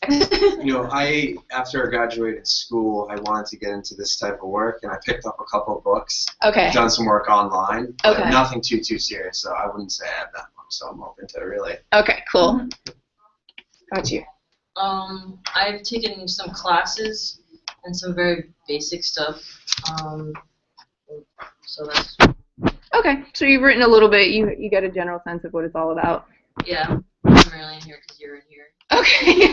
After I graduated school, I wanted to get into this type of work, and I picked up a couple of books. Okay. Done some work online, but okay. nothing too serious, so I wouldn't say I have that much, so I'm open to it, really. Okay, cool. How about you? I've taken some classes and some very basic stuff, so that's... Okay, so you've written a little bit, you get a general sense of what it's all about. Yeah, I'm really in here because you're in here. Okay.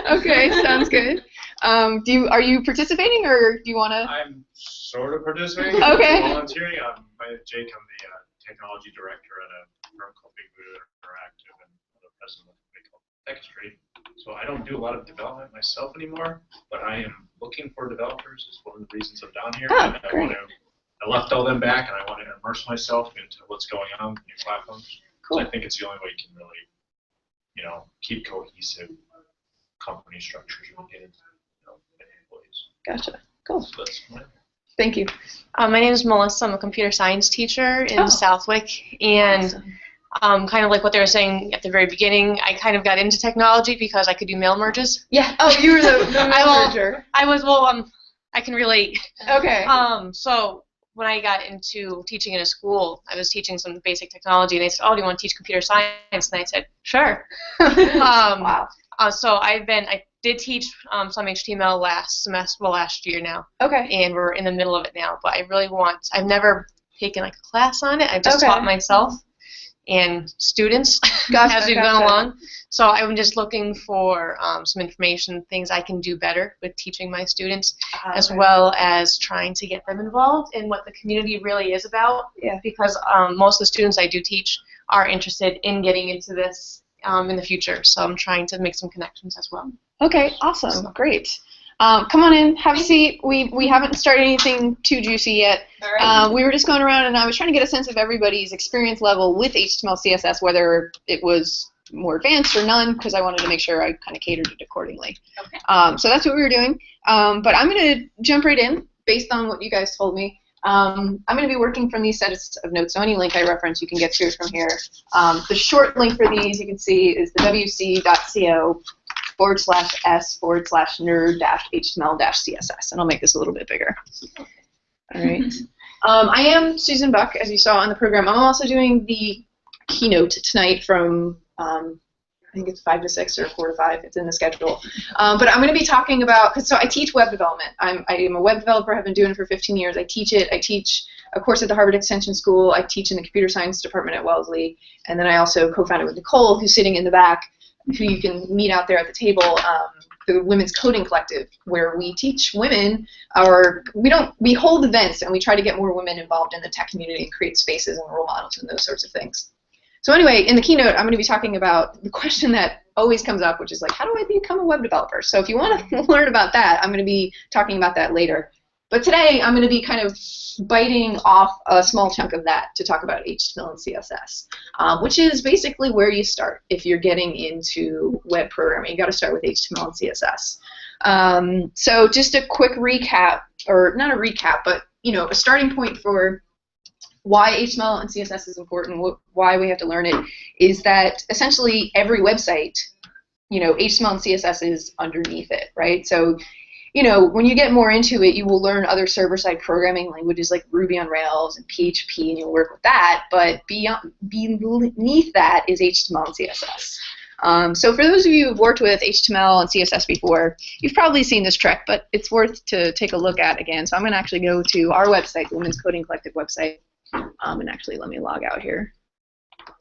Okay, sounds good. Are you participating, or do you want to? I'm sort of participating. Okay. Volunteering. My name's Jake. I'm the technology director at a firm called Interactive, and I'm the president of a company called Cascading. So I don't do a lot of development myself anymore, but I am looking for developers. Is one of the reasons I'm down here. Oh, and great. I left all them back, and I want to immerse myself into what's going on with new platforms. Cool. So I think it's the only way you can really, keep cohesive company structures and get employees. Gotcha. Cool. So that's mine. Thank you. My name is Melissa. I'm a computer science teacher in Southwick, and kind of like what they were saying at the very beginning, I kind of got into technology because I could do mail merges. Yeah. Oh, you were the mail merger. I can relate. Okay. So when I got into teaching in a school, I was teaching some basic technology, and they said, "Oh, do you want to teach computer science?" And I said, "Sure." Wow. So I did teach some HTML last year now. Okay. And we're in the middle of it now. But I've never taken like a class on it. I've just taught myself and students as we've gone along. So I'm just looking for some information, things I can do better with teaching my students, as well as trying to get them involved in what the community really is about. Yeah. Because most of the students I do teach are interested in getting into this in the future. So I'm trying to make some connections as well. Okay, awesome. Great. Come on in, have a seat. We haven't started anything too juicy yet. All right. We were just going around, and I was trying to get a sense of everybody's experience level with HTML, CSS, whether it was more advanced or none, because I wanted to make sure I kind of catered it accordingly. Okay. So that's what we were doing. But I'm going to jump right in based on what you guys told me. I'm going to be working from these sets of notes, so any link I reference, you can get to it from here. The short link for these, you can see, is the wc.co/s/nerd-html-css, and I'll make this a little bit bigger. All right. I am Susan Buck, as you saw on the program. I'm also doing the keynote tonight from, I think it's 5 to 6 or 4 to 5. It's in the schedule. But I'm going to be talking about, so I teach web development. I am a web developer. I've been doing it for 15 years. I teach it. I teach a course at the Harvard Extension School. I teach in the computer science department at Wellesley. And then I also co-founded with Nicole, who's sitting in the back, who you can meet out there at the table, the Women's Coding Collective, where we teach women, we hold events and we try to get more women involved in the tech community and create spaces and role models and those sorts of things. So anyway, in the keynote, I'm going to be talking about the question that always comes up, which is like, how do I become a web developer? So if you want to learn about that, I'm going to be talking about that later. But today, I'm going to be kind of biting off a small chunk of that to talk about HTML and CSS, which is basically where you start if you're getting into web programming. You got to start with HTML and CSS. So just a quick recap, or not a recap, but a starting point for why HTML and CSS is important, why we have to learn it, is that essentially every website, HTML and CSS is underneath it, right? So when you get more into it, you will learn other server-side programming languages like Ruby on Rails and PHP, and you'll work with that. But beneath that is HTML and CSS. So for those of you who've worked with HTML and CSS before, you've probably seen this trick, but it's worth to take a look at again. So I'm going to actually go to our website, the Women's Coding Collective website, and actually let me log out here.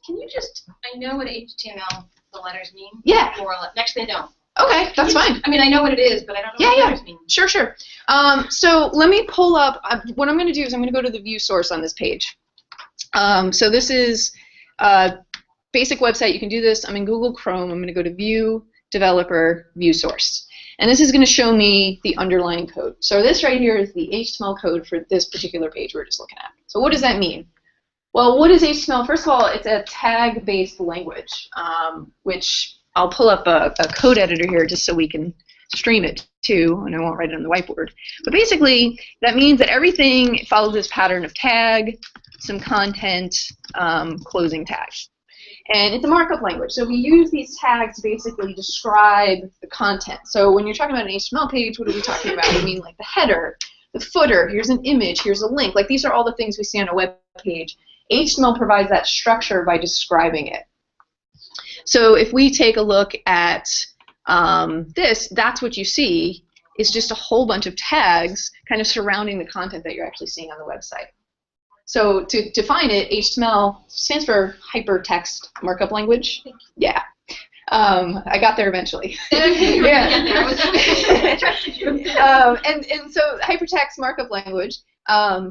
Can you just, I know what HTML, the letters mean. Yeah. Actually, I don't. Okay, that's fine. I mean, I know what it is, but I don't know what the letters mean. Sure. So let me pull up, what I'm going to do is I'm going to go to the view source on this page. So this is a basic website. You can do this. I'm in Google Chrome. I'm going to go to View, Developer, View Source. And this is going to show me the underlying code. So this right here is the HTML code for this particular page we're just looking at. So what does that mean? Well, what is HTML? First of all, it's a tag-based language, which I'll pull up a code editor here just so we can stream it too, and I won't write it on the whiteboard. But basically, that means that everything follows this pattern of tag, some content, closing tag. And it's a markup language. So we use these tags to basically describe the content. So when you're talking about an HTML page, what are we talking about? I mean, like the header, the footer, here's an image, here's a link. Like these are all the things we see on a web page. HTML provides that structure by describing it. So if we take a look at this, that's what you see is just a whole bunch of tags kind of surrounding the content that you're actually seeing on the website. So to define it, HTML stands for Hypertext Markup Language. Yeah. I got there eventually. Yeah. And so Hypertext Markup Language,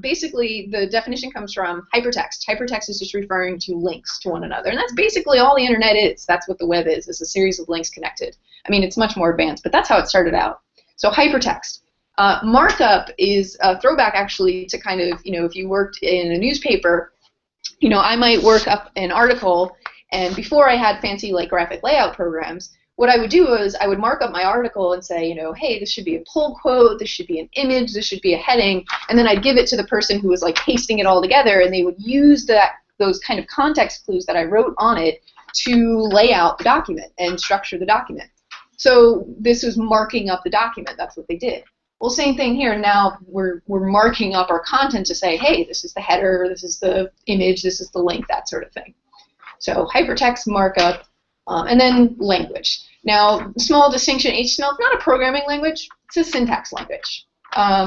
basically the definition comes from hypertext. Hypertext is just referring to links to one another. And that's basically all the internet is. That's what the web is. It's a series of links connected. I mean, it's much more advanced, but that's how it started out. So hypertext. Markup is a throwback actually to kind of, if you worked in a newspaper, I might work up an article, and before I had fancy like graphic layout programs, what I would do is I would mark up my article and say, hey, this should be a pull quote, this should be an image, this should be a heading, and then I'd give it to the person who was like pasting it all together, and they would use those kind of context clues that I wrote on it to lay out the document and structure the document. So this was marking up the document. That's what they did. Well, same thing here. Now we're marking up our content to say, hey, this is the header, this is the image, this is the link, that sort of thing. So hypertext markup, and then language. Now, small distinction, HTML is not a programming language, it's a syntax language,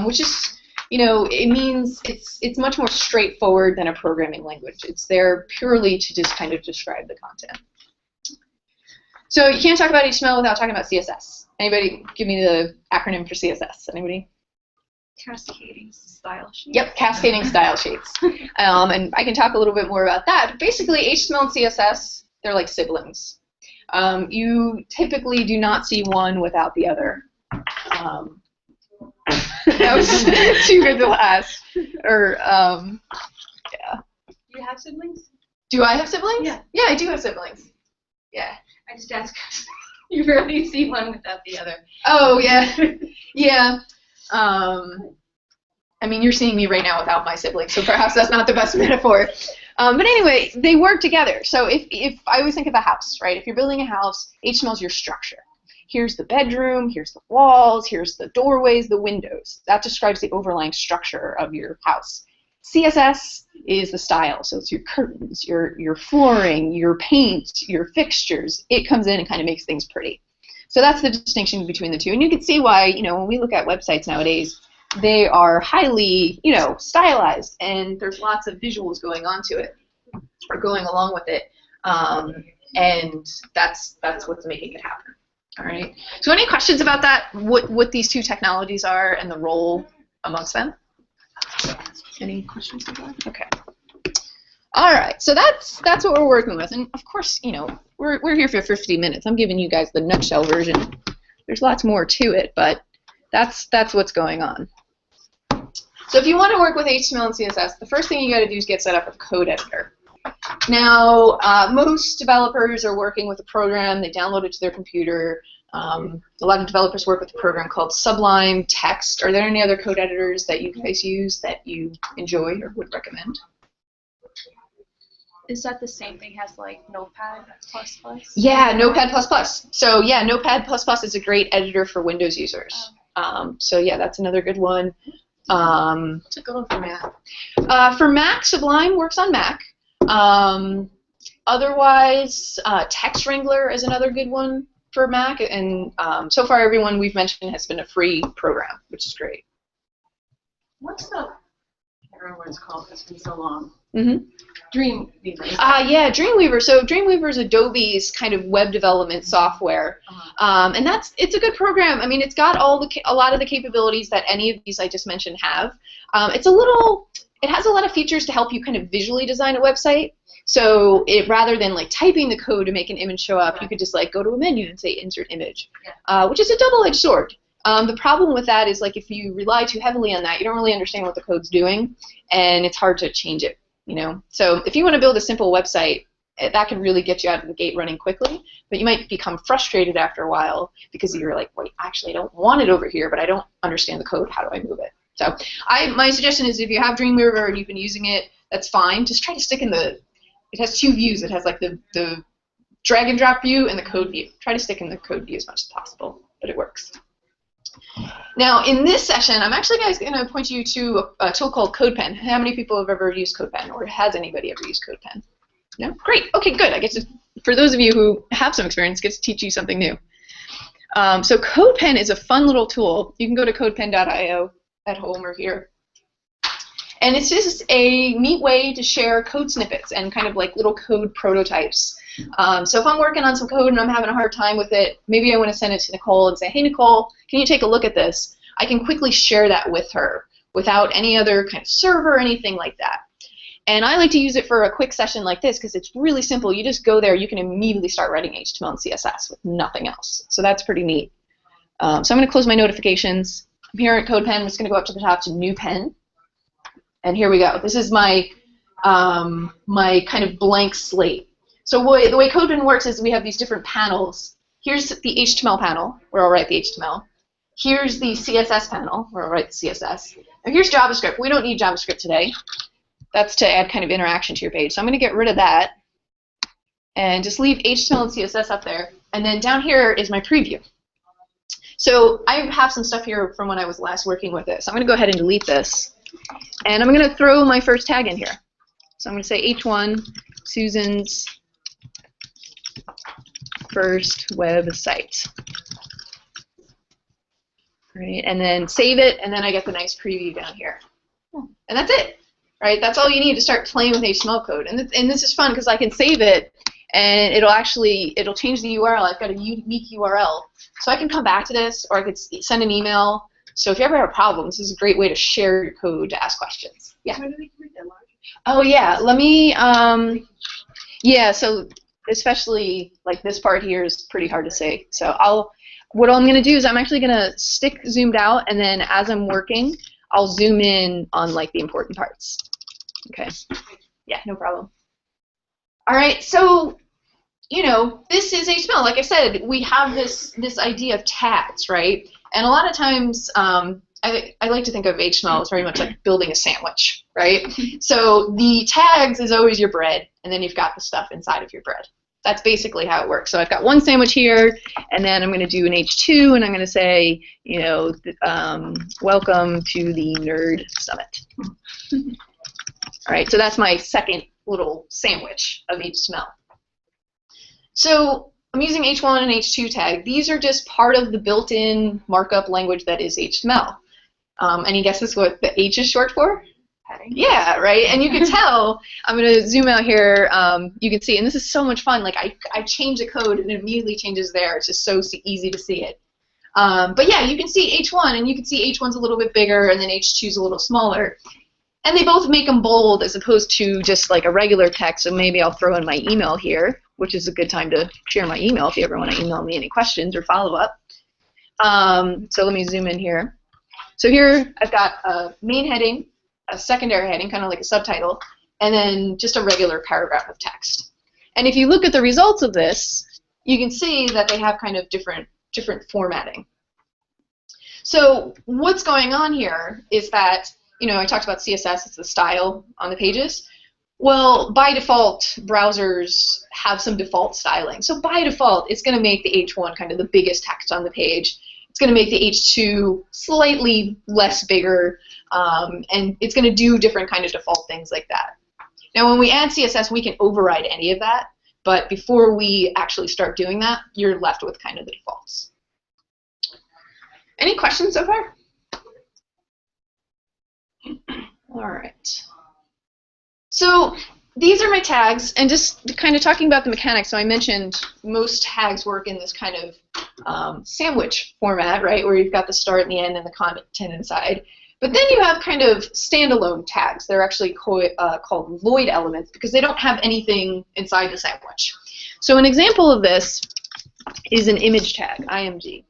which is, it means it's much more straightforward than a programming language. It's there purely to just kind of describe the content. So you can't talk about HTML without talking about CSS. Anybody give me the acronym for CSS? Anybody? Cascading style sheets. Yep, cascading style sheets. And I can talk a little bit more about that. But basically, HTML and CSS, they're like siblings. You typically do not see one without the other. That was too good to last. Or, yeah. Do you have siblings? Do I have siblings? Yeah. Yeah, I do have siblings. Yeah. I just asked because you rarely see one without the other. Oh, yeah. Yeah. I mean, you're seeing me right now without my siblings, so perhaps that's not the best metaphor. But anyway, they work together. So if I always think of a house, right? If you're building a house, HTML is your structure. Here's the bedroom, here's the walls, here's the doorways, the windows. That describes the overlying structure of your house. CSS is the style, so it's your curtains, your flooring, your paint, your fixtures. It comes in and kind of makes things pretty. So that's the distinction between the two. And you can see why, when we look at websites nowadays, they are highly, stylized, and there's lots of visuals going on to it, or going along with it, and that's what's making it happen. All right. So any questions about that? What these two technologies are and the role amongst them? Any questions about that? Okay. All right. So that's what we're working with, and of course, we're here for 50 minutes. I'm giving you guys the nutshell version. There's lots more to it, but that's what's going on. So if you want to work with HTML and CSS, the first thing you got to do is get set up with a code editor. Now, most developers are working with a program. They download it to their computer. A lot of developers work with a program called Sublime Text. Are there any other code editors that you guys use that you enjoy or would recommend? Is that the same thing as like Notepad++? Yeah, Notepad++. So yeah, Notepad++ is a great editor for Windows users. So yeah, that's another good one. What's a good one for Mac? For Mac, Sublime works on Mac. Otherwise, Text Wrangler is another good one for Mac, and so far everyone we've mentioned has been a free program, which is great. What's the, I don't know what it's called, it's been so long. Mm-hmm. Dreamweaver. Yeah, Dreamweaver. So Dreamweaver is Adobe's kind of web development software, and it's a good program. I mean, it's got a lot of the capabilities that any of these I just mentioned have. It has a lot of features to help you kind of visually design a website. So rather than like typing the code to make an image show up, you could just like go to a menu and say insert image, which is a double-edged sword. The problem with that is like if you rely too heavily on that, you don't really understand what the code's doing, and it's hard to change it. So if you want to build a simple website, that can really get you out of the gate running quickly, but you might become frustrated after a while because you're like, wait, actually I don't want it over here, but I don't understand the code. How do I move it? So my suggestion is if you have Dreamweaver and you've been using it, that's fine. Just try to stick in the it has two views. It has like the drag and drop view and the code view. Try to stick in the code view as much as possible, but it works. Now, in this session, I'm actually going to point you to a tool called CodePen. How many people have ever used CodePen, or has anybody ever used CodePen? No? Great. Okay, good. I get to, for those of you who have some experience, get to teach you something new. So CodePen is a fun little tool. You can go to codepen.io at home or here. And it's just a neat way to share code snippets and kind of like little code prototypes. So if I'm working on some code and I'm having a hard time with it, maybe I want to send it to Nicole and say, hey, Nicole, can you take a look at this? I can quickly share that with her without any other kind of server or anything like that. And I like to use it for a quick session like this because it's really simple. You just go there. You can immediately start writing HTML and CSS with nothing else. So that's pretty neat. So I'm going to close my notifications. I'm here at CodePen. I'm just going to go up to the top to New Pen. And here we go. This is my, my kind of blank slate. So the way CodePen works is we have these different panels. Here's the HTML panel, where I'll write the HTML. Here's the CSS panel, where I'll write the CSS. And here's JavaScript. We don't need JavaScript today. That's to add kind of interaction to your page. So I'm going to get rid of that and just leave HTML and CSS up there. And then down here is my preview. So I have some stuff here from when I was last working with it. So I'm going to go ahead and delete this. And I'm going to throw my first tag in here. So I'm going to say H1, Susan's first website. Right, and then save it, and then I get the nice preview down here. And that's it. Right? That's all you need to start playing with HTML code. And this is fun because I can save it, and it'll change the URL. I've got a unique URL. So I can come back to this, or I could send an email. So if you ever have problems, this is a great way to share your code to ask questions. Yeah. Oh yeah. Let me. Yeah. So especially like this part here is pretty hard to say. So what I'm going to do is I'm actually going to stick zoomed out, and then as I'm working, I'll zoom in on like the important parts. Okay. Yeah. No problem. All right. So, you know, this is HTML. Like I said, we have this idea of tags, right? And a lot of times, I like to think of HTML as very much like building a sandwich, right? So the tags is always your bread, and then you've got the stuff inside of your bread. That's basically how it works. So I've got one sandwich here, and then I'm going to do an H2, and I'm going to say, you know, welcome to the Nerd Summit. All right, so that's my second little sandwich of HTML. So I'm using H1 and H2 tag. These are just part of the built-in markup language that is HTML. Any guesses what the H is short for? Heading. Yeah, right. And you can tell. I'm going to zoom out here. You can see, and this is so much fun. Like I change the code and it immediately changes there. It's just so easy to see it. But yeah, you can see H1, and you can see H1's a little bit bigger, and then H2's a little smaller. And they both make them bold as opposed to just like a regular text. So maybe I'll throw in my email here, which is a good time to share my email if you ever want to email me any questions or follow up. So let me zoom in here. So here I've got a main heading, a secondary heading, kind of like a subtitle, and then just a regular paragraph of text. And if you look at the results of this, you can see that they have kind of different formatting. So what's going on here is that, you know, I talked about CSS, it's the style on the pages. Well, by default, browsers have some default styling. So by default, it's going to make the H1 kind of the biggest text on the page. It's going to make the H2 slightly less bigger, and it's going to do different kind of default things like that. Now, when we add CSS, we can override any of that, but before we actually start doing that, you're left with kind of the defaults. Any questions so far? All right. So these are my tags, and just kind of talking about the mechanics. So I mentioned most tags work in this kind of sandwich format, right, where you've got the start and the end and the content inside. But then you have kind of standalone tags. They're actually called void elements because they don't have anything inside the sandwich. So an example of this is an image tag, IMG.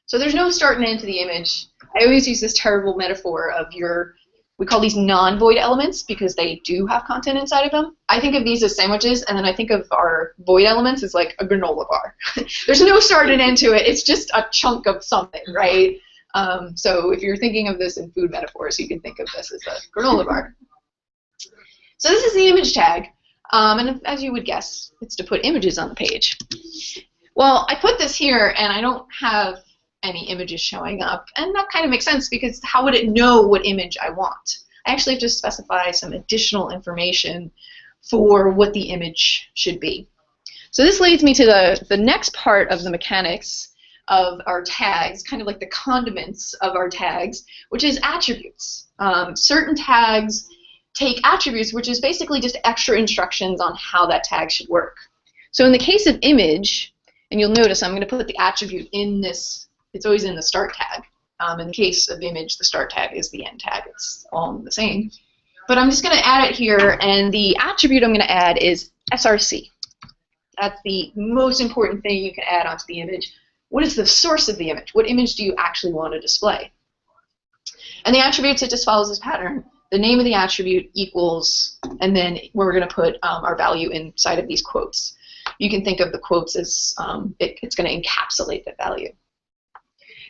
So there's no start and end to the image. I always use this terrible metaphor of we call these non-void elements because they do have content inside of them. I think of these as sandwiches, and then I think of our void elements as like a granola bar. There's no start and end to it. It's just a chunk of something, right? So if you're thinking of this in food metaphors, you can think of this as a granola bar. So this is the image tag. And as you would guess, it's to put images on the page. Well, I put this here, and I don't have any images showing up, and that kind of makes sense because how would it know what image I want? I actually have to specify some additional information for what the image should be. So this leads me to the next part of the mechanics of our tags, kind of like the condiments of our tags, which is attributes. Certain tags take attributes, which is basically just extra instructions on how that tag should work. So in the case of image, and you'll notice I'm going to put the attribute in this, it's always in the start tag. In the case of image, the start tag is the end tag. It's all the same. But I'm just going to add it here, and the attribute I'm going to add is src. That's the most important thing you can add onto the image. What is the source of the image? What image do you actually want to display? And the attributes, it just follows this pattern. The name of the attribute equals, and then we're going to put our value inside of these quotes. You can think of the quotes as it's going to encapsulate the value.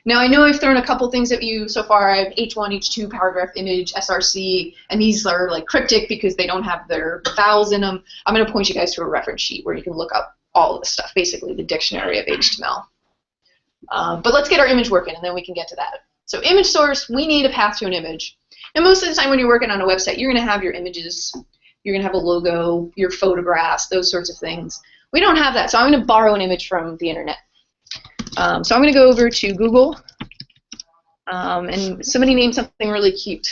Now I know I've thrown a couple things at you so far. I have H1, H2, paragraph, image, src, and these are like cryptic because they don't have their vowels in them. I'm going to point you guys to a reference sheet where you can look up all of this stuff, basically the dictionary of HTML. But let's get our image working, and then we can get to that. So image source, we need a path to an image. And most of the time when you're working on a website, you're going to have your images, you're going to have a logo, your photographs, those sorts of things. We don't have that, so I'm going to borrow an image from the internet. So I'm going to go over to Google, and somebody named something really cute.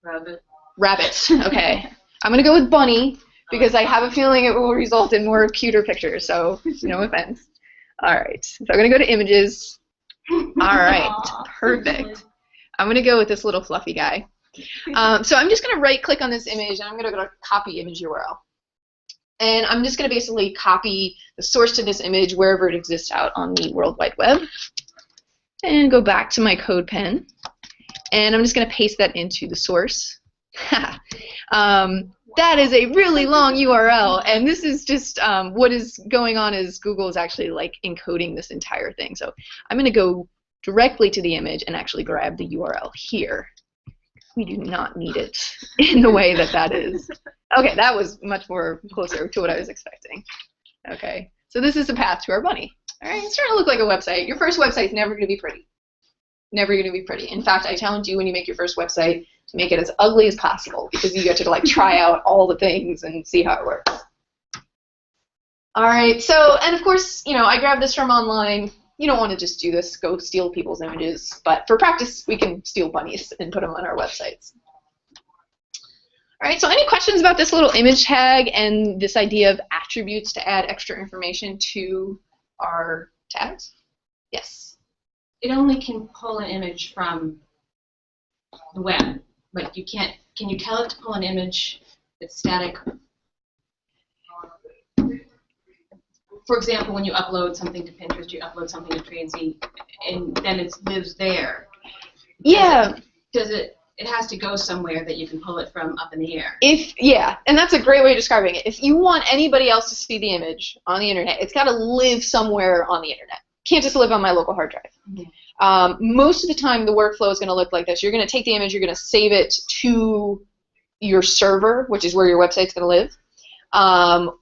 Rabbit. Rabbit, okay. I'm going to go with bunny, because I have a feeling it will result in more cuter pictures, so no offense. All right, so I'm going to go to images. All right, perfect. I'm going to go with this little fluffy guy. So I'm just going to right-click on this image, and I'm going to go to copy image URL. And I'm just going to basically copy the source to this image wherever it exists out on the World Wide Web. And go back to my code pen. And I'm just going to paste that into the source. That is a really long URL. And this is just what is going on is Google is actually like encoding this entire thing. So I'm going to go directly to the image and actually grab the URL here. We do not need it in the way that that is. Okay, that was much more closer to what I was expecting. Okay, so this is the path to our bunny. All right, it's starting to look like a website. Your first website is never going to be pretty. Never going to be pretty. In fact, I challenge you when you make your first website to make it as ugly as possible because you get to like try out all the things and see how it works. All right, so, and of course, you know, I grabbed this from online. You don't want to just do this, go steal people's images, but for practice, we can steal bunnies and put them on our websites. All right, so any questions about this little image tag and this idea of attributes to add extra information to our tags? Yes? It only can pull an image from the web, but you can't, can you tell it to pull an image that's static? For example, when you upload something to Pinterest, you upload something to Transy, and then it lives there. Yeah. It has to go somewhere that you can pull it from up in the air. Yeah, and that's a great way of describing it. If you want anybody else to see the image on the internet, it's got to live somewhere on the internet. Can't just live on my local hard drive. Mm-hmm. Most of the time, the workflow is going to look like this. You're going to take the image, you're going to save it to your server, which is where your website's going to live.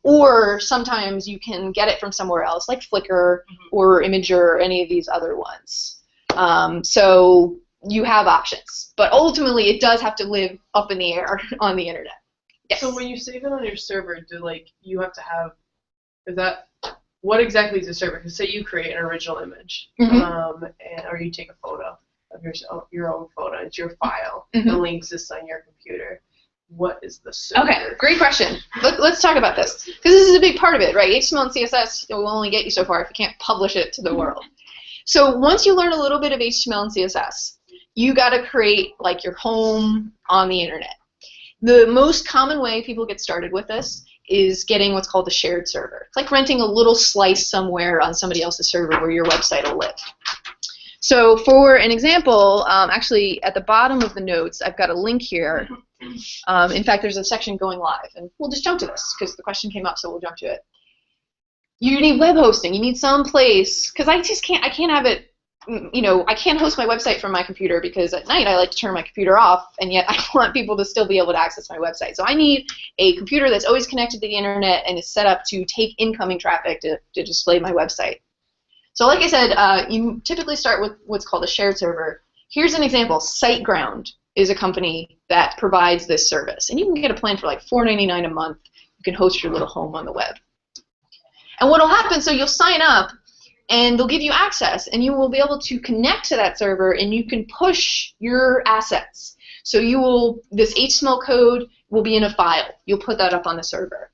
Or sometimes you can get it from somewhere else, like Flickr or Imager or any of these other ones. So you have options, but ultimately it does have to live up in the air on the internet. Yes. So when you save it on your server, do you have to have, what exactly is the server? Because say you create an original image, or you take a photo of your own photo, it's your file, the link exists on your computer. What is the server? Okay, great question. Let's talk about this, because this is a big part of it, right? HTML and CSS will only get you so far if you can't publish it to the world. So once you learn a little bit of HTML and CSS, you got to create like your home on the internet. The most common way people get started with this is getting what's called a shared server. It's like renting a little slice somewhere on somebody else's server where your website will live. So for an example, actually at the bottom of the notes, I've got a link here. In fact, there's a section going live, and we'll just jump to this because the question came up, so we'll jump to it. You need web hosting. You need some place, because I can't have it you know, I can't host my website from my computer because at night I like to turn my computer off, and yet I want people to still be able to access my website. So I need a computer that's always connected to the internet and is set up to take incoming traffic to display my website. So like I said, you typically start with what's called a shared server. Here's an example. SiteGround is a company that provides this service, and you can get a plan for like $4.99 a month. You can host your little home on the web. And what will happen, so you'll sign up, and they'll give you access, and you will be able to connect to that server, and you can push your assets. So you will, this HTML code will be in a file. You'll put that up on the server.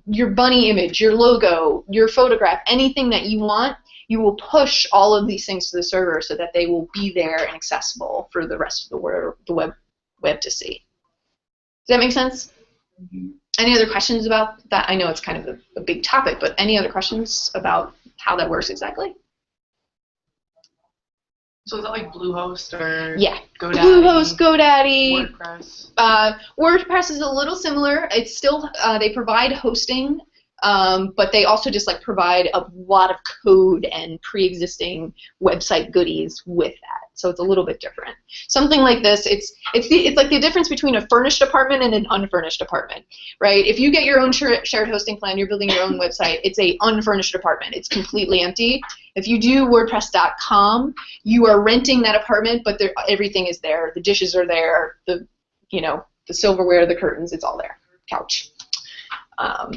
Your bunny image, your logo, your photograph, anything that you want, you will push all of these things to the server so that they will be there and accessible for the rest of the web to see. Does that make sense? Mm-hmm. Any other questions about that? I know it's kind of a big topic, but any other questions about how that works exactly? So is that like Bluehost or GoDaddy? Bluehost, GoDaddy. WordPress. WordPress is a little similar. It's still they provide hosting, but they also just like provide a lot of code and pre-existing website goodies with that. So it's a little bit different. Something like this, it's like the difference between a furnished apartment and an unfurnished apartment, right? If you get your own shared hosting plan, you're building your own website, it's a unfurnished apartment. It's completely empty. If you do WordPress.com, you are renting that apartment, but everything is there. The dishes are there. The silverware, the curtains, it's all there. Couch.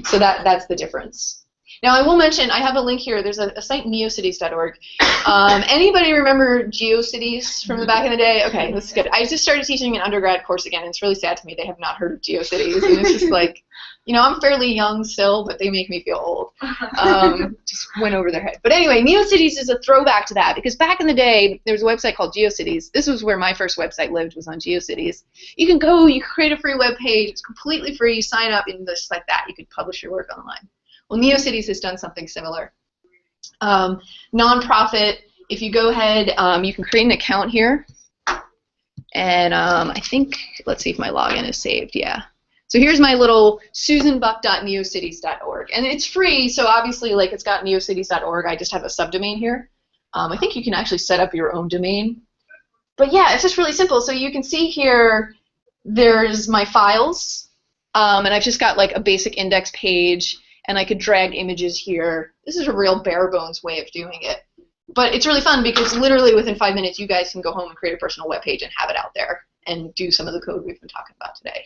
So that's the difference. Now I will mention, I have a link here. There's a site, neocities.org. Anybody remember GeoCities from the back in the day? Okay, this is good. I just started teaching an undergrad course again, and it's really sad to me they have not heard of GeoCities. And it's just like, you know, I'm fairly young still, but they make me feel old. Just went over their head. But anyway, neocities is a throwback to that, because back in the day, there was a website called GeoCities. This was where my first website lived, was on GeoCities. You can go, you create a free web page, it's completely free, you sign up, and just like that, you could publish your work online. Well, neocities has done something similar. Nonprofit, if you go ahead, you can create an account here. And I think, let's see if my login is saved, yeah. So here's my little susanbuck.neocities.org. And it's free, so obviously like it's got neocities.org. I just have a subdomain here. I think you can actually set up your own domain. But yeah, it's just really simple. So you can see here, there's my files. And I've just got like a basic index page. And I could drag images here. This is a real bare bones way of doing it. But it's really fun because literally within 5 minutes you guys can go home and create a personal web page and have it out there and do some of the code we've been talking about today.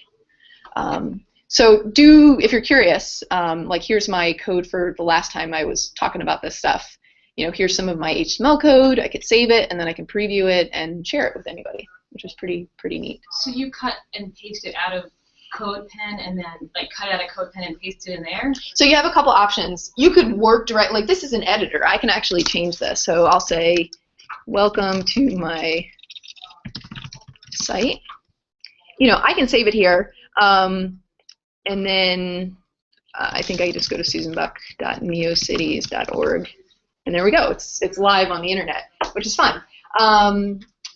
So if you're curious, like here's my code for the last time I was talking about this stuff. You know, here's some of my HTML code. I could save it and then I can preview it and share it with anybody, which is pretty neat. So you cut and paste it out of CodePen and then like cut out a CodePen and paste it in there? So you have a couple options. You could work direct, like this is an editor. I can actually change this. So I'll say, welcome to my site. You know, I can save it here. And then I think I just go to susanbuck.neocities.org. And there we go. It's live on the internet, which is fun.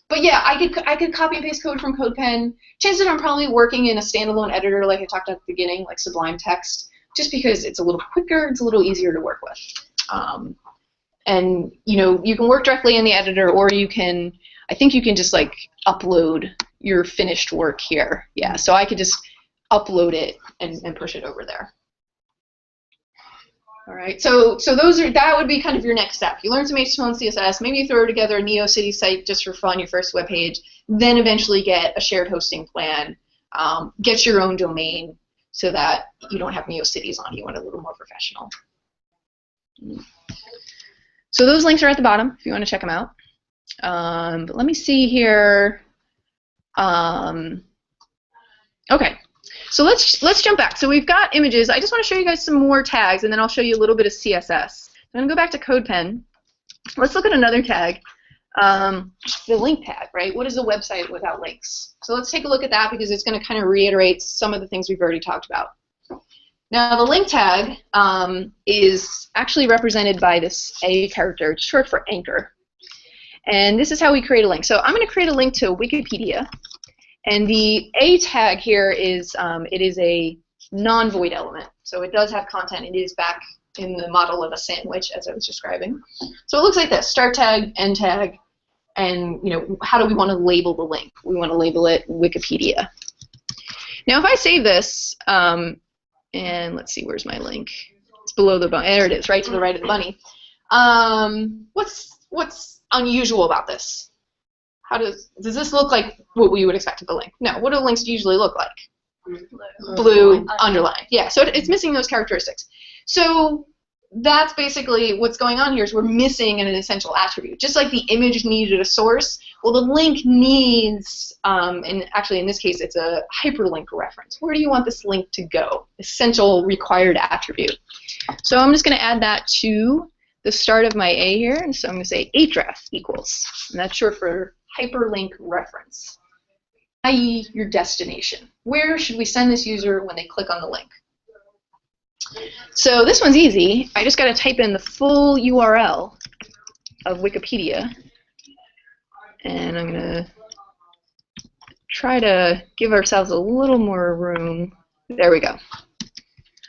But yeah, I could copy and paste code from CodePen. Chances are I'm probably working in a standalone editor like I talked about at the beginning, like Sublime Text, just because it's a little quicker, it's a little easier to work with. And you know, you can work directly in the editor, or you can, I think you can just like upload your finished work here. Yeah, so I could just upload it and push it over there. All right, so that would be kind of your next step. You learn some HTML and CSS, maybe you throw together a NeoCities site just for fun, your first web page, then eventually get a shared hosting plan, get your own domain so that you don't have NeoCities on, you want a little more professional. So those links are at the bottom if you want to check them out. But let me see here. Okay. So let's jump back. So we've got images. I just want to show you guys some more tags, and then I'll show you a little bit of CSS. I'm going to go back to CodePen. Let's look at another tag, the link tag, right? What is a website without links? So let's take a look at that because it's going to kind of reiterate some of the things we've already talked about. Now the link tag is actually represented by this A character. It's short for anchor. And this is how we create a link. So I'm going to create a link to Wikipedia. And the A tag here is it is a non-void element. So it does have content. It is back in the model of a sandwich, as I was describing. So it looks like this: start tag, end tag, And how do we want to label the link? We want to label it Wikipedia. Now if I save this, and let's see, where's my link? It's below the bunny. There it is, right to the right of the bunny. What's unusual about this? Does this look like what we would expect of a link? No. What do links usually look like? Blue, underline. Yeah, so it's missing those characteristics. So that's basically what's going on here is we're missing an essential attribute. Just like the image needed a source, well, the link needs, and actually in this case it's a hyperlink reference. Where do you want this link to go? Essential required attribute. So I'm just going to add that to the start of my A here, and so I'm going to say href equals, and that's short for hyperlink reference, i.e. your destination. Where should we send this user when they click on the link? So this one's easy. I just got to type in the full URL of Wikipedia, and I'm going to try to give ourselves a little more room. There we go. All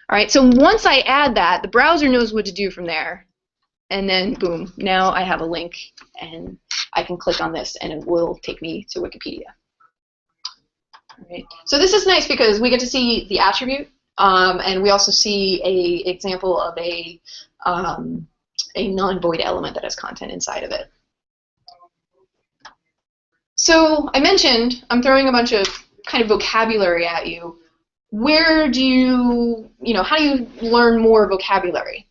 right, so once I add that, the browser knows what to do from there, and then boom, now I have a link, and I can click on this, and it will take me to Wikipedia. All right. So this is nice because we get to see the attribute. And we also see an example of a non-void element that has content inside of it. So I mentioned I'm throwing a bunch of kind of vocabulary at you. Where do you, how do you learn more vocabulary?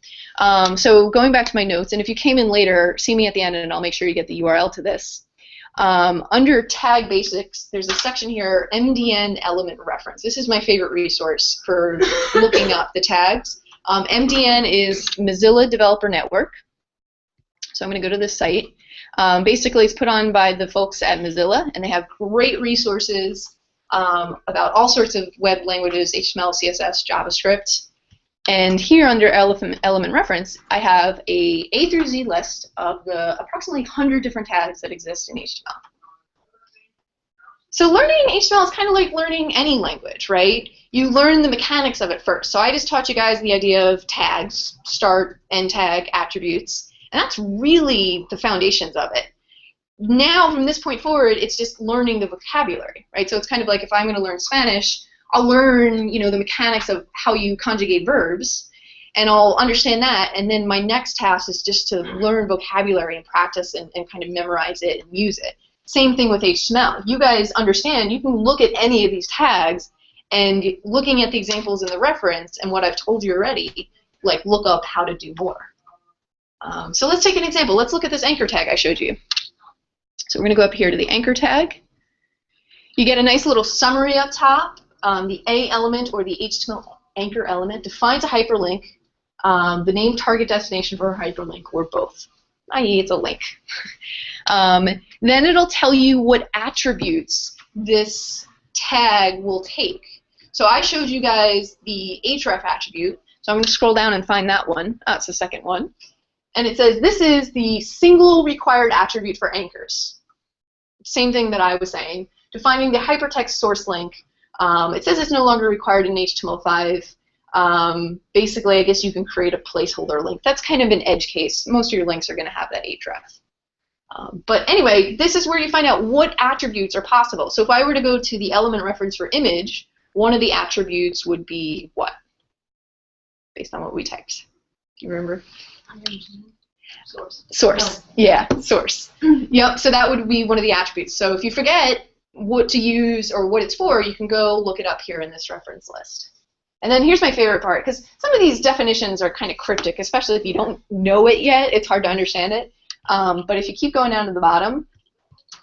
So going back to my notes, and if you came in later, see me at the end and I'll make sure you get the URL to this. Under tag basics, there's a section here, MDN element reference. This is my favorite resource for looking up the tags. MDN is Mozilla Developer Network. So I'm going to go to this site. Basically, it's put on by the folks at Mozilla, and they have great resources about all sorts of web languages, HTML, CSS, JavaScript. And here under element reference, I have A through Z list of the approximately 100 different tags that exist in HTML. So learning HTML is kind of like learning any language, right? You learn the mechanics of it first. So I just taught you guys the idea of tags, start, end tag, attributes, and that's really the foundations of it. Now, from this point forward, it's just learning the vocabulary, right? So it's kind of like if I'm going to learn Spanish, I'll learn, the mechanics of how you conjugate verbs, and I'll understand that, and then my next task is just to learn vocabulary and practice and kind of memorize it and use it. Same thing with HTML. You guys understand, you can look at any of these tags, and looking at the examples in the reference and what I've told you already, like look up how to do more. So let's take an example. Let's look at this anchor tag I showed you. So we're going to go up here to the anchor tag. You get a nice little summary up top. The A element or the HTML anchor element defines a hyperlink, the name, target, destination for a hyperlink, or both, i.e. it's a link. Then it'll tell you what attributes this tag will take. So I showed you guys the href attribute, so I'm going to scroll down and find that one. It's the second one. And it says this is the single required attribute for anchors. Same thing that I was saying. Defining the hypertext source link. It says it's no longer required in HTML5. Basically, I guess you can create a placeholder link. That's kind of an edge case. Most of your links are going to have that href. But anyway, this is where you find out what attributes are possible. So if I were to go to the element reference for image, one of the attributes would be what? Based on what we typed. Do you remember? Source. Source. Yeah, source. Yep, so that would be one of the attributes. So if you forget what to use or what it's for, you can go look it up here in this reference list. And then here's my favorite part, because some of these definitions are kind of cryptic, especially if you don't know it yet. It's hard to understand it. But if you keep going down to the bottom,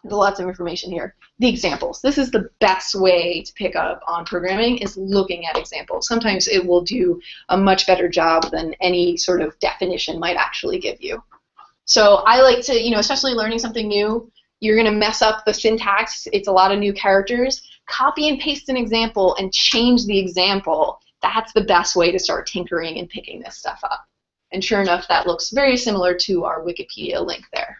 there's lots of information here. The examples. This is the best way to pick up on programming, is looking at examples. Sometimes it will do a much better job than any sort of definition might actually give you. So I like to, especially learning something new, you're going to mess up the syntax. It's a lot of new characters. Copy and paste an example and change the example. That's the best way to start tinkering and picking this stuff up. And sure enough, that looks very similar to our Wikipedia link there.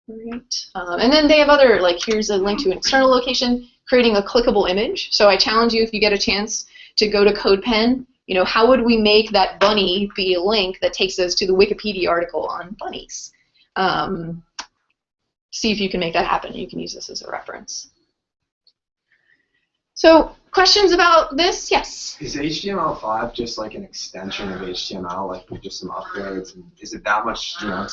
Right. And then they have other, like here's a link to an external location, creating a clickable image. So I challenge you, if you get a chance, to go to CodePen. How would we make that bunny be a link that takes us to the Wikipedia article on bunnies? see if you can make that happen. You can use this as a reference. So questions about this? Yes? Is HTML5 just like an extension of HTML, like with just some upgrades? And is it that much, you know?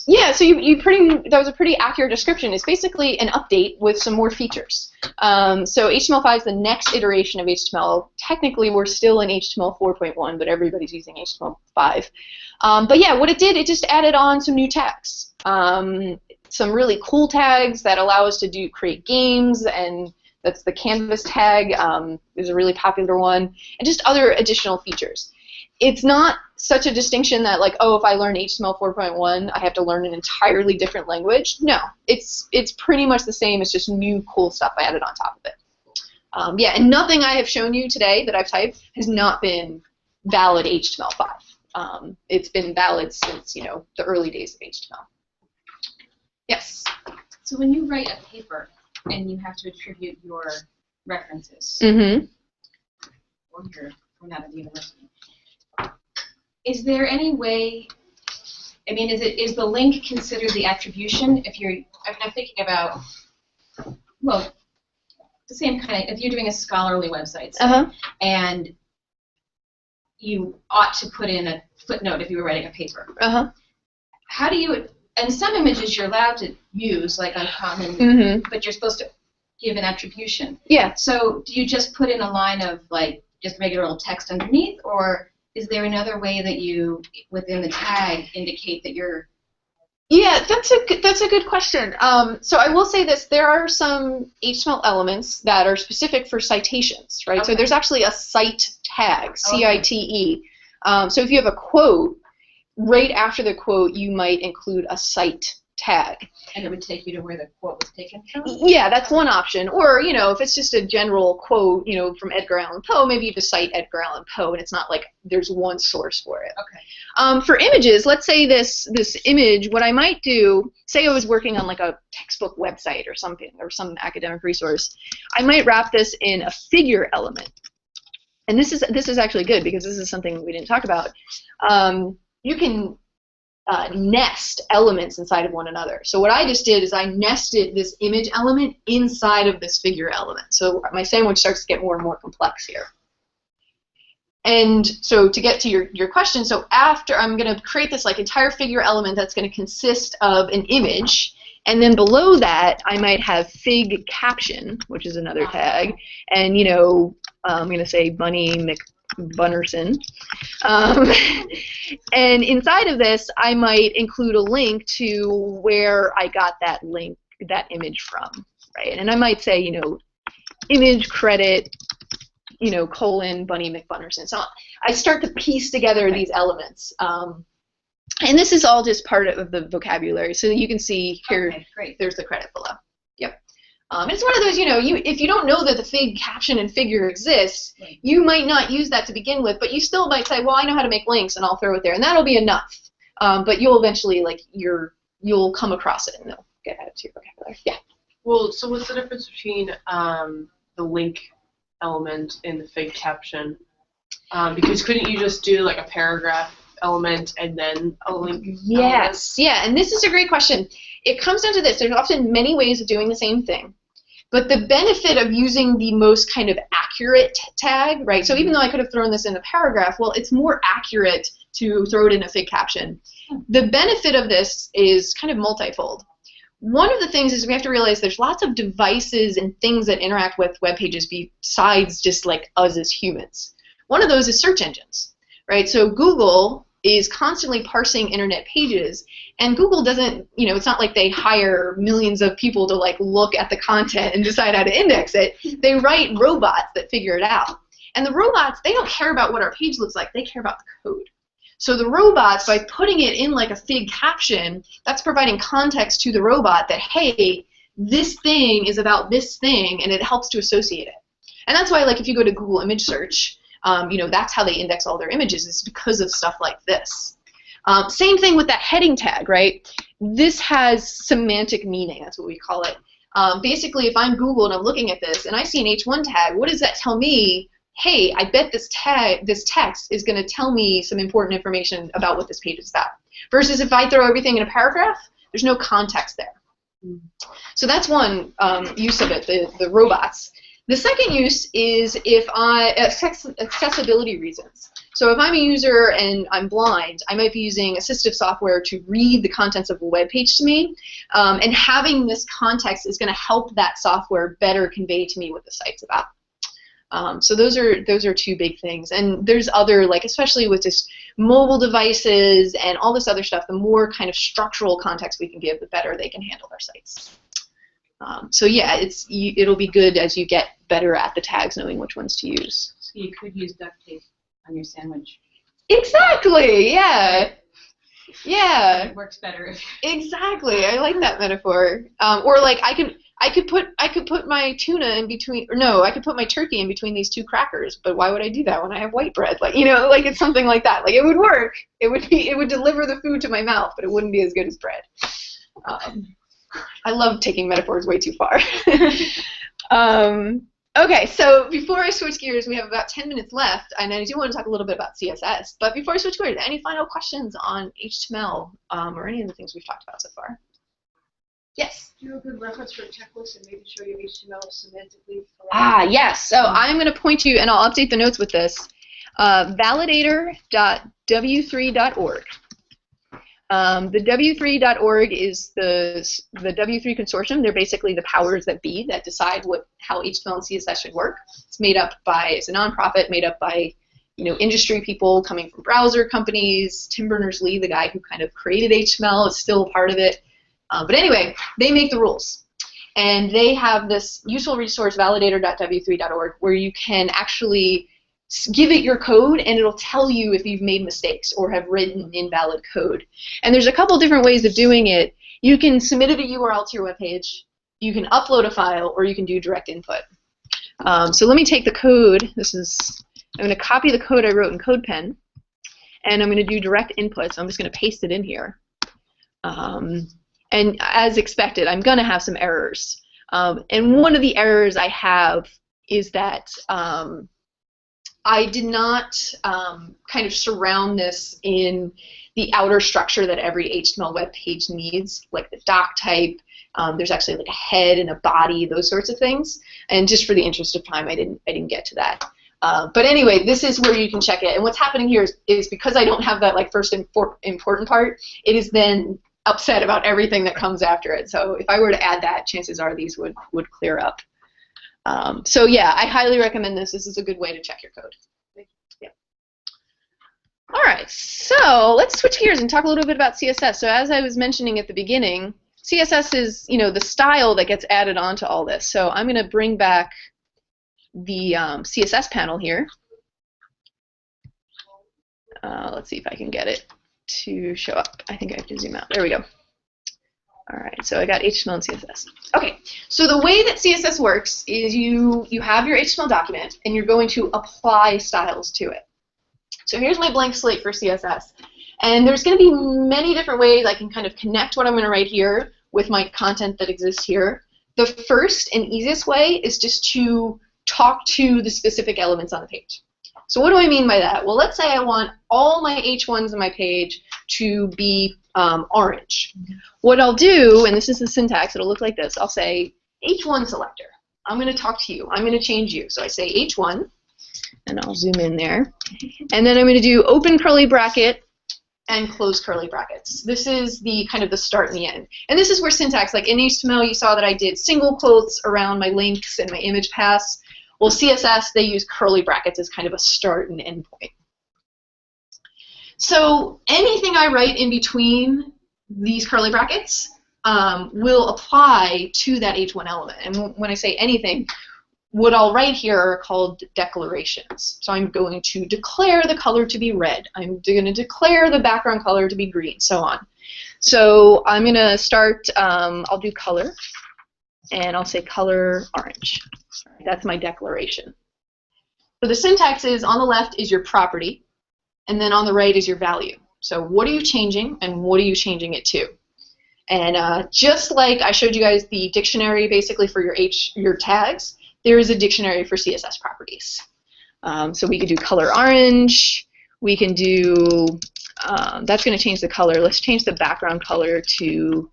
Yeah, so that was a pretty accurate description. It's basically an update with some more features. So HTML5 is the next iteration of HTML. Technically, we're still in HTML 4.1, but everybody's using HTML5. But yeah, what it did, it just added on some new tags. Some really cool tags that allow us to create games, and that's the canvas tag is a really popular one, and just other additional features. It's not such a distinction that, like, oh, if I learn HTML 4.1, I have to learn an entirely different language. No, it's pretty much the same. It's just new cool stuff I added on top of it. Yeah, and nothing I have shown you today that I've typed has not been valid HTML5. It's been valid since, you know, the early days of HTML. Yes? So when you write a paper and you have to attribute your references, or you're out of the university, is there any way, I mean, is the link considered the attribution? I'm thinking about, well, the same kind of, if you're doing a scholarly website, say, and you ought to put in a footnote if you were writing a paper. How do you, and some images you're allowed to use, like uncommon, but you're supposed to give an attribution. Yeah. So do you just put in a line of, like, just regular old text underneath, or is there another way that you, within the tag, indicate that you're... Yeah, that's a good question. So I will say this, there are some HTML elements that are specific for citations, right? Okay. So there's actually a cite tag, C-I-T-E. So if you have a quote, right after the quote, you might include a cite tag. And it would take you to where the quote was taken from? Yeah, that's one option. Or, you know, if it's just a general quote, you know, from Edgar Allan Poe, maybe you just cite Edgar Allan Poe, and it's not like there's one source for it. Okay. For images, let's say this image, what I might do, say I was working on like a textbook website or something, or some academic resource, I might wrap this in a figure element. And this is actually good because this is something we didn't talk about. You can nest elements inside of one another. So what I just did is I nested this image element inside of this figure element. So my sandwich starts to get more and more complex here. And so to get to your question, so after I'm going to create this like entire figure element that's going to consist of an image, and then below that I might have fig caption, which is another tag, and you know I'm going to say Bunny McBunnerson. And inside of this, I might include a link to where I got that image from, right? And I might say, you know, image credit, you know, colon Bunny McBunnerson. So I start to piece together these elements. And this is all just part of the vocabulary. So you can see here, there's the credit below. Yep. It's one of those, you know, if you don't know that the fig caption and figure exists, you might not use that to begin with, but you still might say, well, I know how to make links, and I'll throw it there, and that'll be enough. But you'll eventually, like, you'll come across it, and they'll get added to your vocabulary. Yeah. Well, so what's the difference between the link element and the fig caption? Because couldn't you just do like a paragraph element and then a link? Yes. Yeah, and this is a great question. It comes down to this. There's often many ways of doing the same thing. But the benefit of using the most kind of accurate tag, right? So even though I could have thrown this in a paragraph, well, it's more accurate to throw it in a fig caption. The benefit of this is kind of multifold. One of the things is we have to realize there's lots of devices and things that interact with web pages besides just like us as humans. One of those is search engines, right? So Google is constantly parsing internet pages, and Google doesn't, you know, it's not like they hire millions of people to like look at the content and decide how to index it. They write robots that figure it out. And the robots, they don't care about what our page looks like, they care about the code. So the robots, by putting it in like a fig caption, that's providing context to the robot that, hey, this thing is about this thing, and it helps to associate it. And that's why, like, if you go to Google image search, you know, that's how they index all their images, is because of stuff like this. Same thing with that heading tag, right? This has semantic meaning, that's what we call it. Basically, if I'm Google and I'm looking at this, and I see an H1 tag, what does that tell me? Hey, I bet this text is going to tell me some important information about what this page is about. Versus if I throw everything in a paragraph, there's no context there. So that's one use of it, the robots. The second use is if accessibility reasons. So if I'm a user and I'm blind, I might be using assistive software to read the contents of a web page to me, and having this context is going to help that software better convey to me what the site's about. So those are two big things, and there's other, like especially with just mobile devices and all this other stuff, the more kind of structural context we can give, the better they can handle our sites. So yeah, it'll be good as you get better at the tags, knowing which ones to use. So you could use duct tape on your sandwich. Exactly. Yeah. Yeah. It works better. Exactly. I like that metaphor. Or like I could put my tuna in between, or no, I could put my turkey in between these two crackers. But why would I do that when I have white bread? Like, you know, like it's something like that. Like it would work. It would deliver the food to my mouth, but it wouldn't be as good as bread. I love taking metaphors way too far. Okay, so before I switch gears, we have about 10 minutes left, and I do want to talk a little bit about CSS. But before I switch gears, any final questions on HTML or any of the things we've talked about so far? Yes? Do you have a good reference for a checklist and maybe show you HTML semantically? Yes. So I'm going to point you, and I'll update the notes with this, validator.w3.org. The W3.org is the W3 Consortium. They're basically the powers that be that decide how HTML and CSS should work. It's a nonprofit made up by, you know, industry people coming from browser companies. Tim Berners-Lee, the guy who kind of created HTML, is still a part of it. But anyway, they make the rules. And they have this useful resource, validator.w3.org, where you can actually give it your code, and it'll tell you if you've made mistakes or have written invalid code. And there's a couple different ways of doing it. You can submit a URL to your web page, you can upload a file, or you can do direct input. So let me take the code. I'm going to copy the code I wrote in CodePen, and I'm going to do direct input. So I'm just going to paste it in here. And as expected, I'm going to have some errors. And one of the errors I have is that I did not kind of surround this in the outer structure that every HTML web page needs, like the doc type. There's actually like a head and a body, those sorts of things. And just for the interest of time, I didn't get to that. But anyway, this is where you can check it. And what's happening here is because I don't have that like first important part, it is then upset about everything that comes after it. So if I were to add that, chances are these would clear up. So yeah, I highly recommend this. This is a good way to check your code. Yeah. All right, so let's switch gears and talk a little bit about CSS. So as I was mentioning at the beginning, CSS is, you know, the style that gets added onto all this. So I'm going to bring back the CSS panel here. Let's see if I can get it to show up. I think I have to zoom out. There we go. All right, so I got HTML and CSS. Okay, so the way that CSS works is you have your HTML document, and you're going to apply styles to it. So here's my blank slate for CSS. And there's going to be many different ways I can kind of connect what I'm going to write here with my content that exists here. The first and easiest way is just to talk to the specific elements on the page. So what do I mean by that? Well, let's say I want all my H1s on my page to be orange. What I'll do, and this is the syntax, it'll look like this. I'll say H1 selector. I'm going to talk to you. I'm going to change you. So I say H1, and I'll zoom in there. And then I'm going to do open curly bracket and close curly brackets. This is the kind of the start and the end. And this is where syntax, like in HTML, you saw that I did single quotes around my links and my image paths. Well, CSS, they use curly brackets as kind of a start and end point. So anything I write in between these curly brackets will apply to that H1 element. And when I say anything, what I'll write here are called declarations. So I'm going to declare the color to be red. I'm going to declare the background color to be green, so on. So I'm going to start, I'll do color, and I'll say color orange. That's my declaration. So the syntax is on the left is your property, and then on the right is your value. So what are you changing, and what are you changing it to? And just like I showed you guys the dictionary basically for your tags, there is a dictionary for CSS properties. So we could do color orange. We can do, that's going to change the color. Let's change the background color to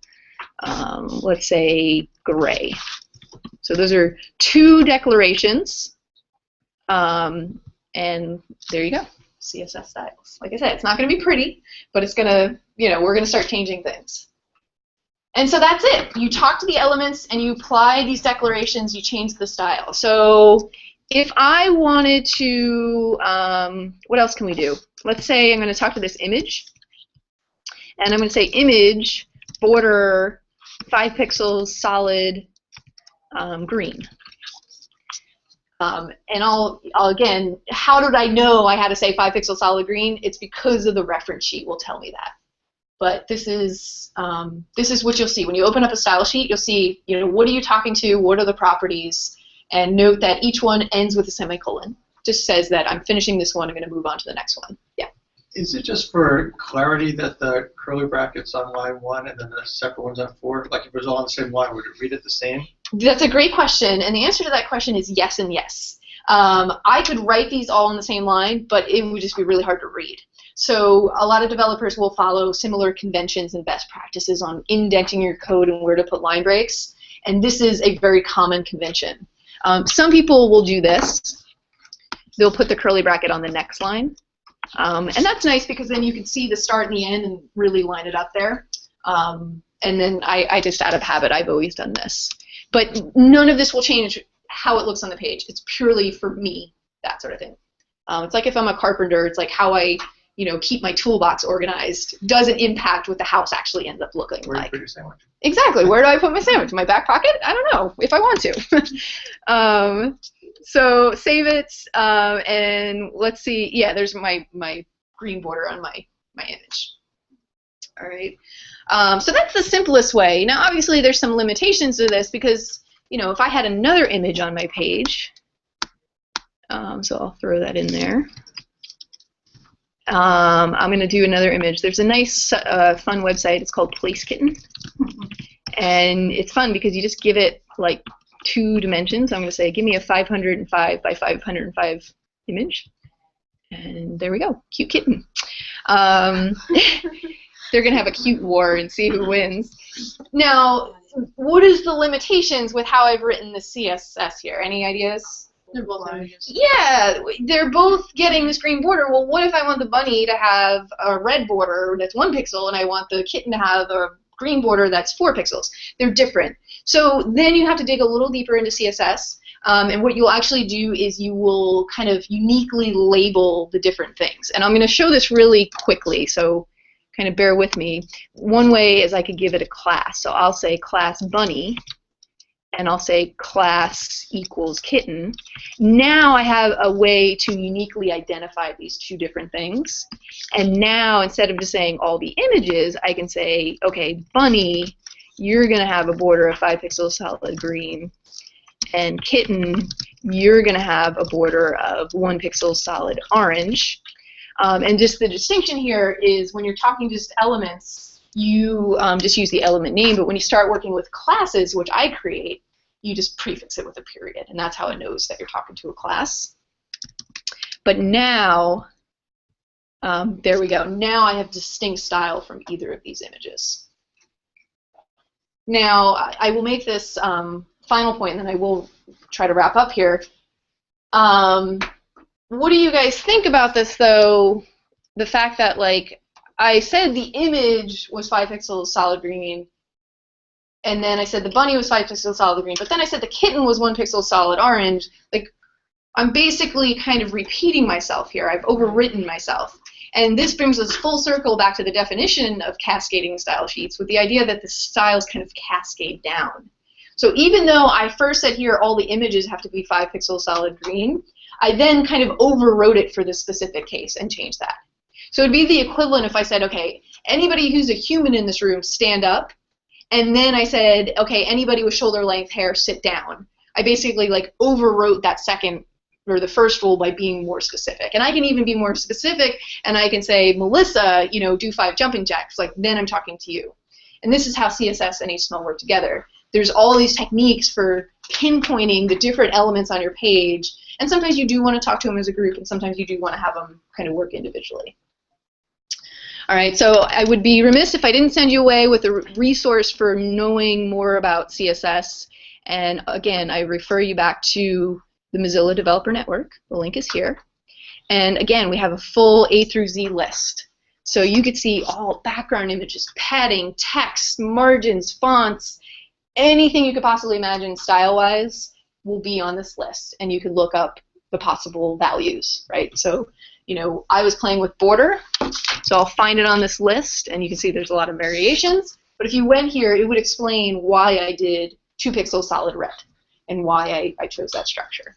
let's say gray. So those are 2 declarations, and there you go, CSS styles. Like I said, it's not going to be pretty, but it's going to, we're going to start changing things. And so that's it. You talk to the elements and you apply these declarations, you change the style. So if I wanted to, what else can we do? Let's say I'm going to talk to this image, and I'm going to say image border 5 pixels solid green. And I'll again, how did I know I had to say 5 pixels solid green? It's because of the reference sheet will tell me that. But this is what you'll see when you open up a style sheet. You'll see, what are you talking to? What are the properties? And note that each one ends with a semicolon. Just says that I'm finishing this one. I'm going to move on to the next one. Yeah. Is it just for clarity that the curly brackets on line 1 and then the separate ones on 4? Like if it was all on the same line, would it read it the same? That's a great question, and the answer to that question is yes and yes. I could write these all on the same line, but it would just be really hard to read. So a lot of developers will follow similar conventions and best practices on indenting your code and where to put line breaks, and this is a very common convention. Some people will do this. They'll put the curly bracket on the next line, and that's nice because then you can see the start and the end and really line it up there. And then I just out of habit, I've always done this. But none of this will change how it looks on the page. It's purely for me, that sort of thing. It's like if I'm a carpenter, it's like how I keep my toolbox organized doesn't impact what the house actually ends up looking Where like. do you put your sandwich? Exactly. Where do I put my sandwich? In my back pocket? I don't know, if I want to. So save it, and let's see. Yeah, there's my green border on my image. All right. So that's the simplest way. Now, obviously, there's some limitations to this because, if I had another image on my page, so I'll throw that in there. I'm going to do another image. There's a nice, fun website. It's called Placekitten. And it's fun because you just give it, like, 2 dimensions. I'm going to say, give me a 505 by 505 image. And there we go. Cute kitten. They're going to have a cute war and see who wins. Now, what is the limitations with how I've written the CSS here? Any ideas? They're both images. Yeah, they're both getting this green border. Well, what if I want the bunny to have a red border that's 1 pixel and I want the kitten to have a green border that's 4 pixels? They're different. So then you have to dig a little deeper into CSS. And what you'll actually do is you will kind of uniquely label the different things. And I'm going to show this really quickly, so kind of bear with me. One way is I could give it a class. So I'll say class bunny, and I'll say class equals kitten. Now I have a way to uniquely identify these 2 different things. And now instead of just saying all the images, I can say, okay, bunny, you're going to have a border of 5 pixels solid green. And kitten, you're going to have a border of 1 pixel solid orange. And just the distinction here is when you're talking just elements, you just use the element name, but when you start working with classes, which I create, you just prefix it with a period, and that's how it knows that you're talking to a class. But now, there we go. Now I have distinct style from either of these images. Now, I will make this final point, and then I will try to wrap up here. What do you guys think about this, though? The fact that, like, I said the image was 5 pixels solid green, and then I said the bunny was 5 pixels solid green, but then I said the kitten was 1 pixel solid orange. Like, I'm basically kind of repeating myself here. I've overwritten myself. And this brings us full circle back to the definition of cascading style sheets with the idea that the styles kind of cascade down. So even though I first said here all the images have to be 5 pixels solid green, I then kind of overwrote it for this specific case and changed that. So it'd be the equivalent if I said, okay, anybody who's a human in this room, stand up. And then I said, okay, anybody with shoulder length hair, sit down. I basically like overwrote that second or the first rule by being more specific. And I can even be more specific and I can say, Melissa, you know, do 5 jumping jacks. Like, then I'm talking to you. And this is how CSS and HTML work together. There's all these techniques for pinpointing the different elements on your page. And sometimes you do want to talk to them as a group, and sometimes you do want to have them kind of work individually. All right, so I would be remiss if I didn't send you away with a resource for knowing more about CSS. And again, I refer you back to the Mozilla Developer Network. The link is here. And again, we have a full A through Z list. So you could see all background images, padding, text, margins, fonts, anything you could possibly imagine style-wise will be on this list. And you can look up the possible values, right? So, you know, I was playing with border, so I'll find it on this list, and you can see there's a lot of variations. But if you went here, it would explain why I did 2 pixel solid red and why I chose that structure.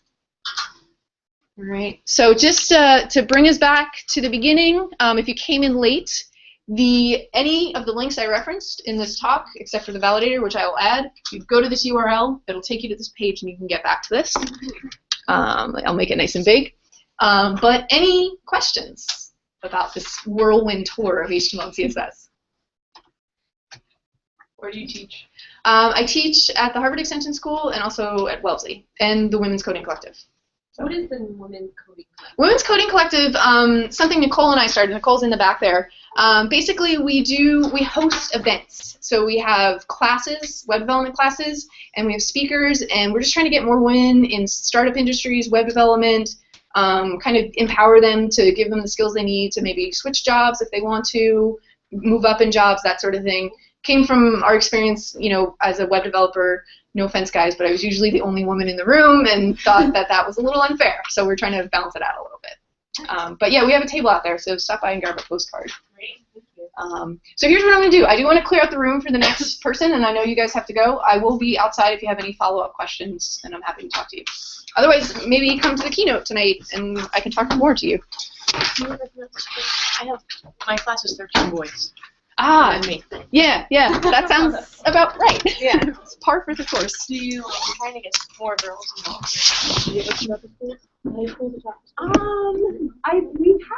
All right, so just to bring us back to the beginning, if you came in late, any of the links I referenced in this talk, except for the validator, which I will add, you go to this URL, it'll take you to this page, and you can get back to this. I'll make it nice and big. But any questions about this whirlwind tour of HTML and CSS? Where do you teach? I teach at the Harvard Extension School and also at Wellesley and the Women's Coding Collective. What is the Women's Coding Collective? Women's Coding Collective, something Nicole and I started. Nicole's in the back there. Basically, we host events. So we have classes, web development classes, and we have speakers, and we're just trying to get more women in startup industries, web development, kind of empower them to give them the skills they need to maybe switch jobs if they want to, move up in jobs, that sort of thing. Came from our experience, you know, as a web developer. No offense, guys, but I was usually the only woman in the room and thought that was a little unfair. So we're trying to balance it out a little bit. But yeah, we have a table out there, so stop by and grab a postcard. So here's what I'm going to do. I do want to clear out the room for the next person, and I know you guys have to go. I will be outside if you have any follow-up questions, and I'm happy to talk to you. Otherwise, maybe come to the keynote tonight, and I can talk more to you. I have, my class is 13 boys. Ah, And me. yeah, that sounds about right. Yeah. It's par for the course. I'm trying to get more girls involved. We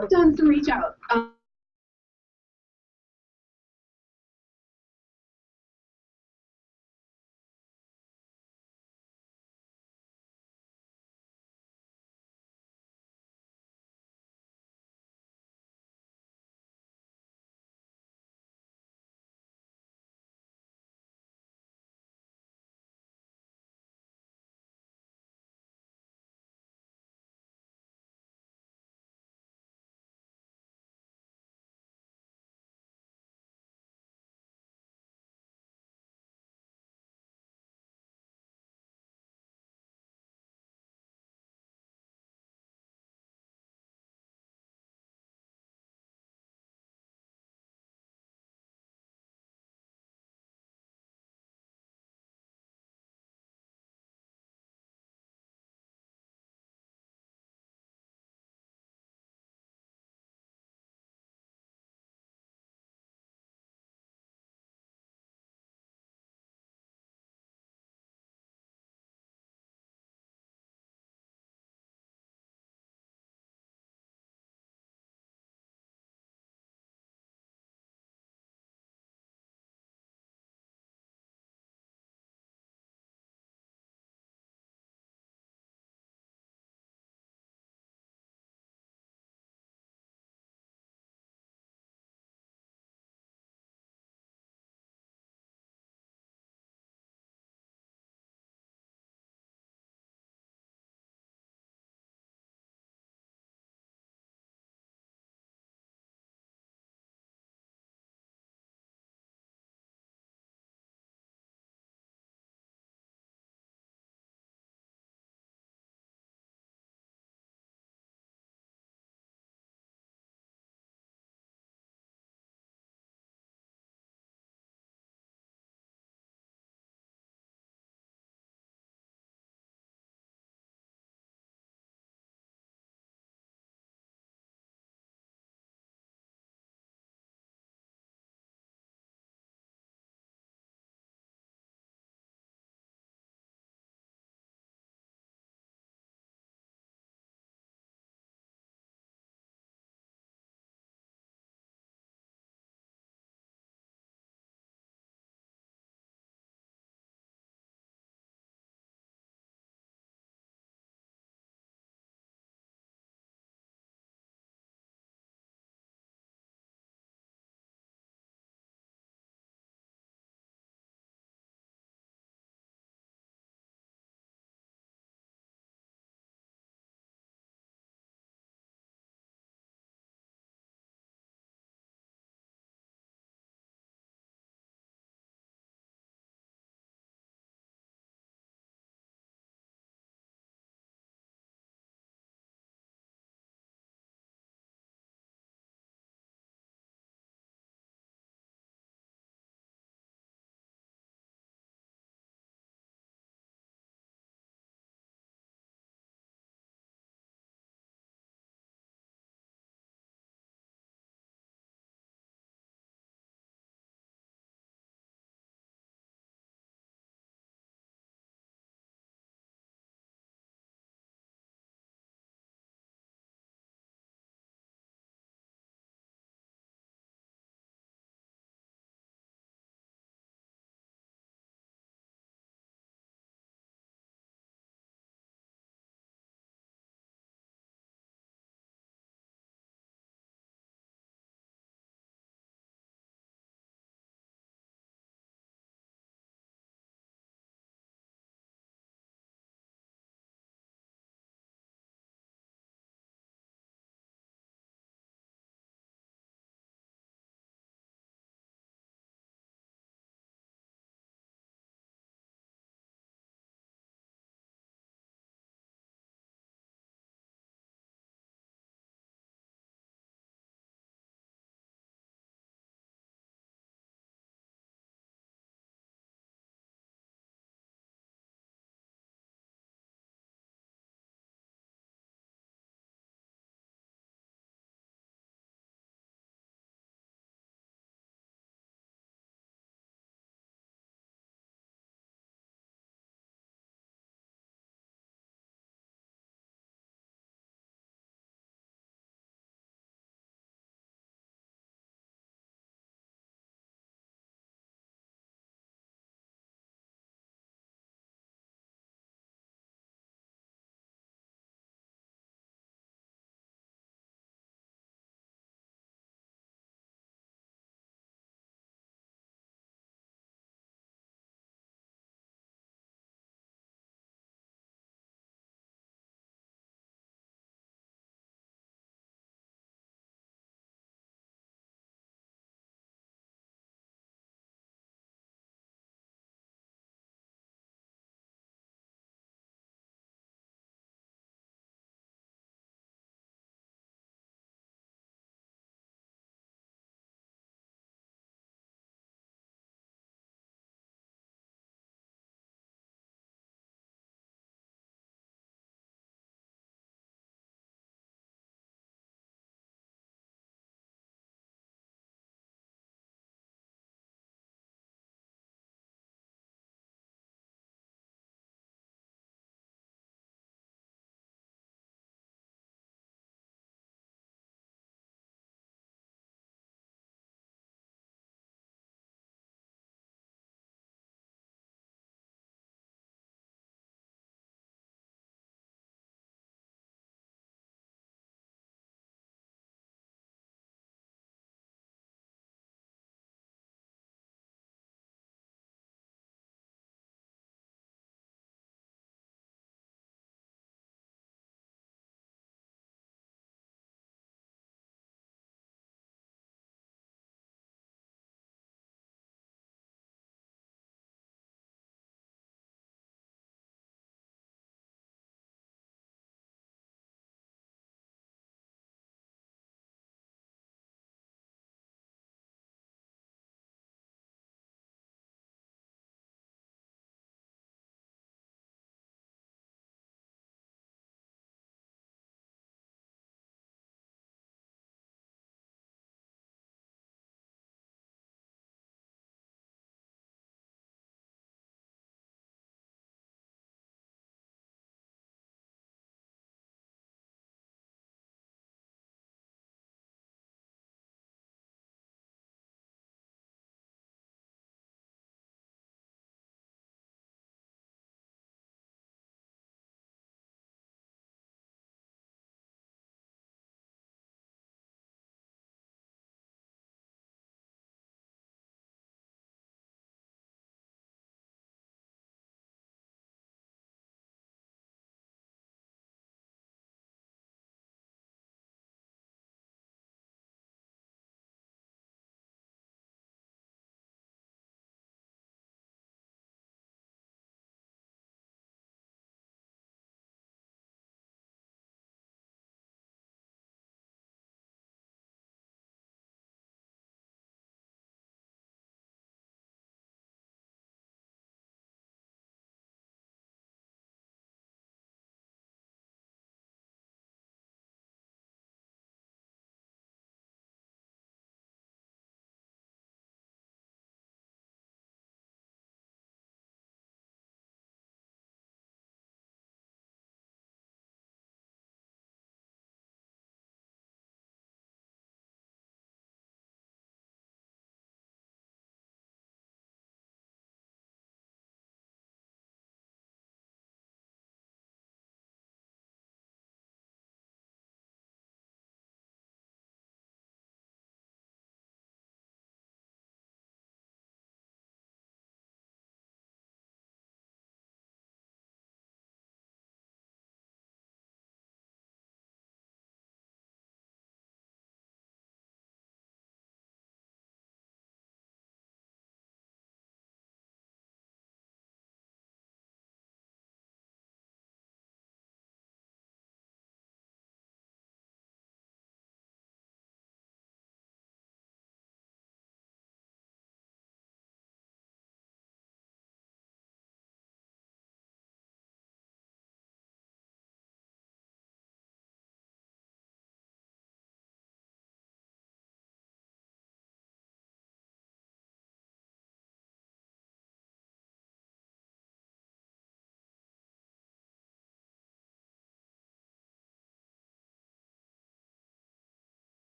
have done some reach out.